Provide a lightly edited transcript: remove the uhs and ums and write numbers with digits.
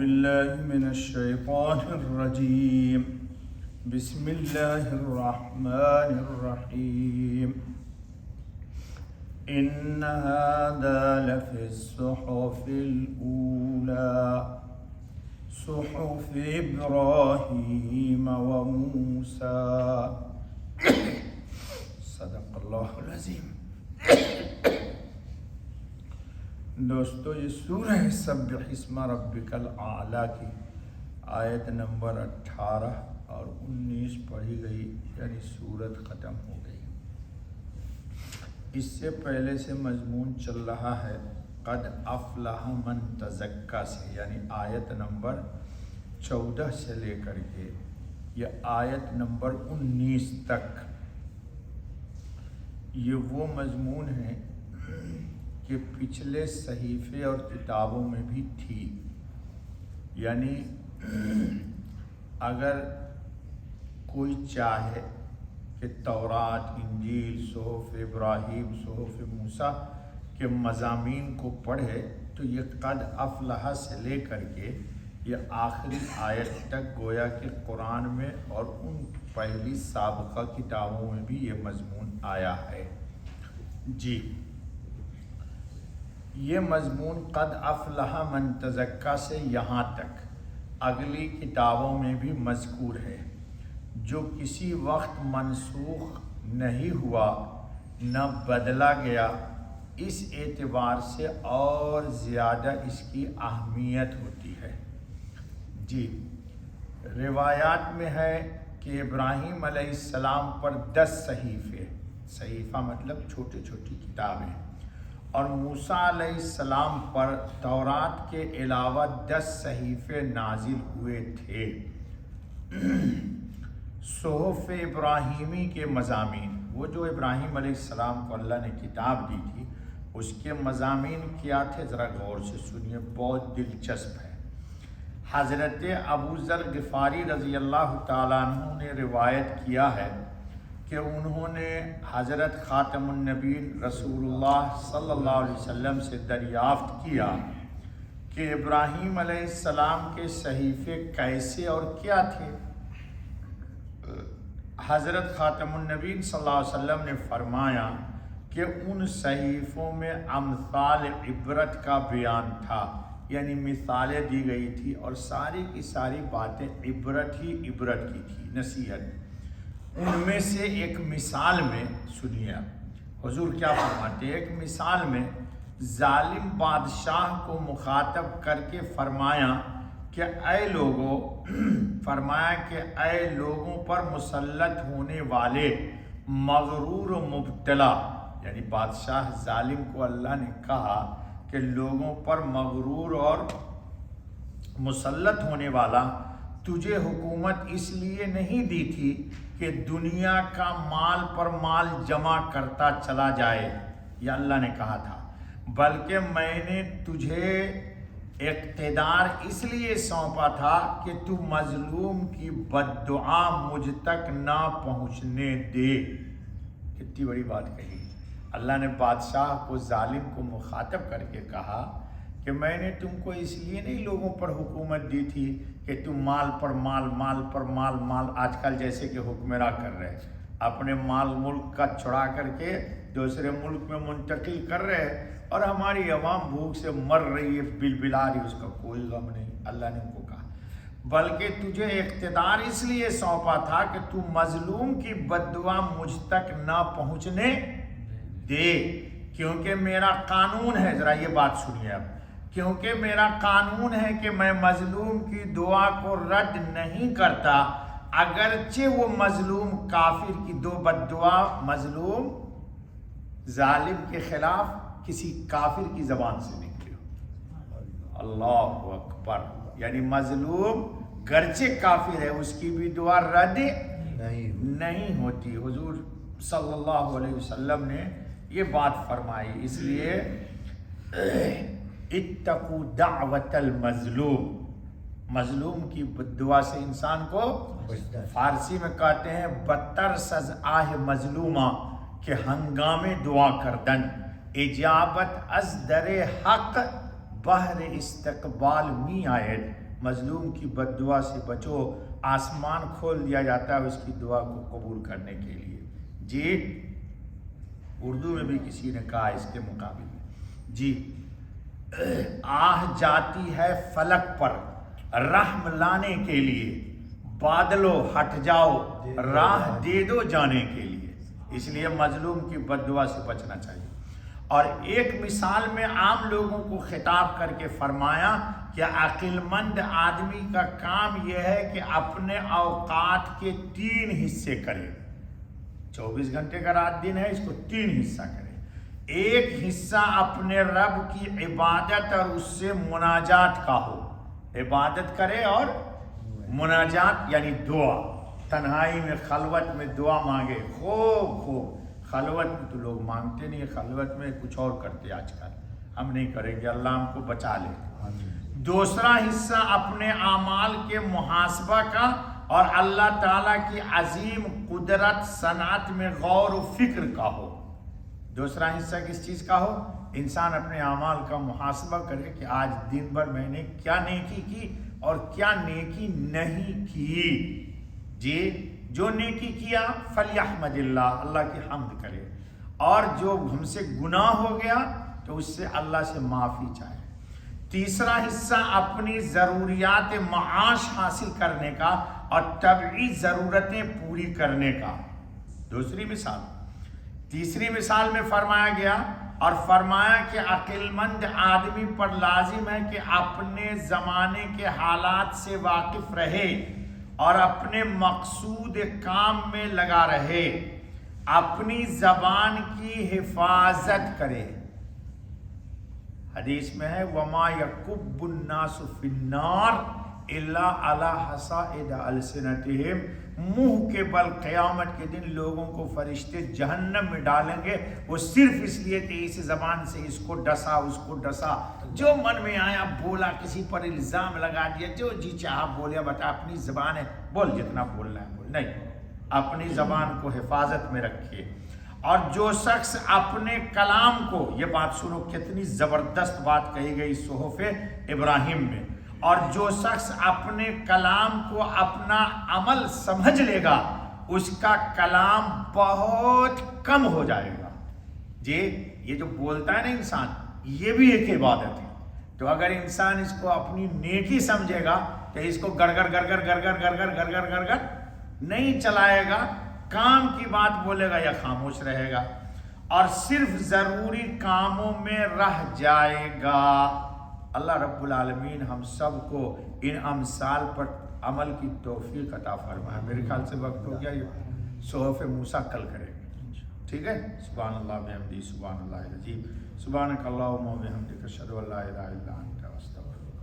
بالله من الشيطان الرجيم. بسم الله الرحمن الرحيم. إن هذا لفي الصحف الأولى صحف إبراهيم وموسى. صدق اللہ العظیم. دوستو، یہ سورہ سبح اسم ربک الاعلی کی آیت نمبر 18 اور 19 پڑھی گئی، یعنی سورت ختم ہو گئی. اس سے پہلے سے مضمون چل رہا ہے قد افلح من تزکا سے، یعنی آیت نمبر 14 سے لے کر کے یہ آیت نمبر 19 تک. یہ وہ مضمون ہے کہ پچھلے صحیفے اور کتابوں میں بھی تھی. یعنی اگر کوئی چاہے کہ تورات، انجیل، صحف ابراہیم، صحف موسیٰ کے مضامین کو پڑھے تو یہ قد افلح سے لے کر کے یہ آخری آیت تک گویا کہ قرآن میں اور ان پہلی سابقہ کتابوں میں بھی یہ مضمون آیا ہے. جی، یہ مضمون قد افلح من تزکا سے یہاں تک اگلی کتابوں میں بھی مذکور ہے، جو کسی وقت منسوخ نہیں ہوا نہ بدلا گیا. اس اعتبار سے اور زیادہ اس کی اہمیت ہوتی ہے. جی، روایات میں ہے کہ ابراہیم علیہ السلام پر 10 صحیفے، صحیفہ مطلب چھوٹی چھوٹی کتابیں، اور موسیٰ علیہ السلام پر تورات کے علاوہ 10 صحیفے نازل ہوئے تھے. صحف ابراہیمی کے مضامین، وہ جو ابراہیم علیہ السلام کو اللہ نے کتاب دی تھی، اس کے مضامین کیا تھے ذرا غور سے سنیے، بہت دلچسپ ہے. حضرت ابو ذر غفاری رضی اللہ تعالیٰ عنہ نے روایت کیا ہے کہ انہوں نے حضرت خاتم النبیین رسول اللہ صلی اللہ علیہ وسلم سے دریافت کیا کہ ابراہیم علیہ السلام کے صحیفے کیسے اور کیا تھے. حضرت خاتم النبیین صلی اللہ علیہ وسلم نے فرمایا کہ ان صحیفوں میں امثال عبرت کا بیان تھا، یعنی مثالیں دی گئی تھی اور ساری کی ساری باتیں عبرت کی تھی، نصیحت. ان میں سے ایک مثال میں سنیے حضور کیا فرماتے ہیں. ایک مثال میں ظالم بادشاہ کو مخاطب کر کے فرمایا کہ اے لوگوں پر مسلط ہونے والے مغرور و مبتلا، یعنی بادشاہ ظالم کو اللہ نے کہا کہ لوگوں پر مغرور اور مسلط ہونے والا، تجھے حکومت اس لیے نہیں دی تھی کہ دنیا کا مال پر مال جمع کرتا چلا جائے، یہ اللہ نے کہا تھا، بلکہ میں نے تجھے اقتدار اس لیے سونپا تھا کہ تو مظلوم کی بد دعا مجھ تک نہ پہنچنے دے. کتنی بڑی بات کہی. اللہ نے بادشاہ کو، ظالم کو مخاطب کر کے کہا کہ میں نے تم کو اس لیے نہیں لوگوں پر حکومت دی تھی کہ تم مال پر مال، مال پر مال، آج کل جیسے کہ حکمراں کر رہے، اپنے مال ملک کا چھڑا کر کے دوسرے ملک میں منتقل کر رہے، اور ہماری عوام بھوک سے مر رہی ہے، بلا رہی، اس کا کوئی غم نہیں. اللہ نے ان کو کہا بلکہ تجھے اقتدار اس لیے سونپا تھا کہ تو مظلوم کی بد دعا مجھ تک نہ پہنچنے دے، کیونکہ میرا قانون ہے. ذرا یہ بات سنیے اب. کیونکہ میرا قانون ہے کہ میں مظلوم کی دعا کو رد نہیں کرتا، اگرچہ وہ مظلوم کافر کی دو بد دعا مظلوم ظالم کے خلاف کسی کافر کی زبان سے نکلی ہو. اللہ اکبر. یعنی مظلوم گرچہ کافر ہے، اس کی بھی دعا رد نہیں ہوتی. حضور صلی اللہ علیہ وسلم نے یہ بات فرمائی. اس لیے اتقوا دعوت المظلوم، مظلوم کی دعا سے انسان کو، فارسی میں کہتے ہیں بدتر سز آہ مظلومہ کہ ہنگامے دعا کردن، اجابت از در حق بہر استقبال می آید. مظلوم کی بد دعا سے بچو، آسمان کھول دیا جاتا ہے اس کی دعا کو قبول کرنے کے لیے۔ جی اردو میں بھی کسی نے کہا اس کے مقابل میں، جی آہ جاتی ہے فلک پر رحم لانے کے لیے، بادلو ہٹ جاؤ راہ دے دو جانے کے لیے۔ اس لیے مظلوم کی بد دعا سے بچنا چاہیے۔ اور ایک مثال میں عام لوگوں کو خطاب کر کے فرمایا کہ عقل مند آدمی کا کام یہ ہے کہ اپنے اوقات کے 3 حصے کرے۔ 24 گھنٹے کا رات دن ہے، اس کو 3 حصہ کرے۔ ایک حصہ اپنے رب کی عبادت اور اس سے مناجات کا ہو، عبادت کرے اور مناجات یعنی دعا، تنہائی میں خلوت میں دعا مانگے، خوب خلوت میں تو لوگ مانگتے نہیں، خلوت میں کچھ اور کرتے آج کل، ہم نہیں کریں گے، اللہ ہم کو بچا لے۔ دوسرا حصہ اپنے اعمال کے محاسبہ کا اور اللہ تعالیٰ کی عظیم قدرت صنعت میں غور و فکر کا ہو۔ دوسرا حصہ کس چیز کا ہو؟ انسان اپنے اعمال کا محاسبہ کرے کہ آج دن بھر میں نے کیا نیکی کی اور کیا نیکی نہیں کی۔ جی جو نیکی کیا فلیحمد اللہ، اللہ کی حمد کرے، اور جو ہم سے گناہ ہو گیا تو اس سے اللہ سے معافی چاہے۔ تیسرا حصہ اپنی ضروریات معاش حاصل کرنے کا اور طبعی ضرورتیں پوری کرنے کا۔ دوسری مثال، تیسری مثال میں فرمایا گیا اور فرمایا کہ عقل مند آدمی پر لازم ہے کہ اپنے زمانے کے حالات سے واقف رہے اور اپنے مقصود کام میں لگا رہے، اپنی زبان کی حفاظت کرے۔ حدیث میں ہے وَمَا يَكُبُّ النَّاسُ فِي النَّارِ إِلَّا عَلَى حَصَائِدِ أَلْسِنَتِهِمْ، منہ کے بل قیامت کے دن لوگوں کو فرشتے جہنم میں ڈالیں گے، وہ صرف اس لیے کہ اس زبان سے اس کو ڈسا اس کو ڈسا، جو من میں آیا بولا، کسی پر الزام لگا دیا، جو جی چاہا بولیا، بتا اپنی زبان ہے، بول جتنا بولنا ہے بول، نہیں، اپنی زبان کو حفاظت میں رکھیے۔ اور جو شخص اپنے کلام کو، یہ بات سنو کتنی زبردست بات کہی گئی صحف ابراہیم میں، اور جو شخص اپنے کلام کو اپنا عمل سمجھ لے گا اس کا کلام بہت کم ہو جائے گا۔ جی یہ جو بولتا ہے نا انسان، یہ بھی ایک عبادت ہے۔ تو اگر انسان اس کو اپنی نیکی سمجھے گا تو اس کو گڑ گڑ نہیں چلائے گا، کام کی بات بولے گا یا خاموش رہے گا، اور صرف ضروری کاموں میں رہ جائے گا۔ اللہ رب العالمین ہم سب کو ان امثال پر عمل کی توفیق عطا فرمائے۔ میرے خیال سے وقت ہو گیا، یہ صحف موسیٰ کل کریں گے، ٹھیک ہے؟ سبحان اللہ بحمدہ، سبحان اللہ العظیم، سبحانک اللہم و بحمدک، اشہد ان لا الہ الا انت۔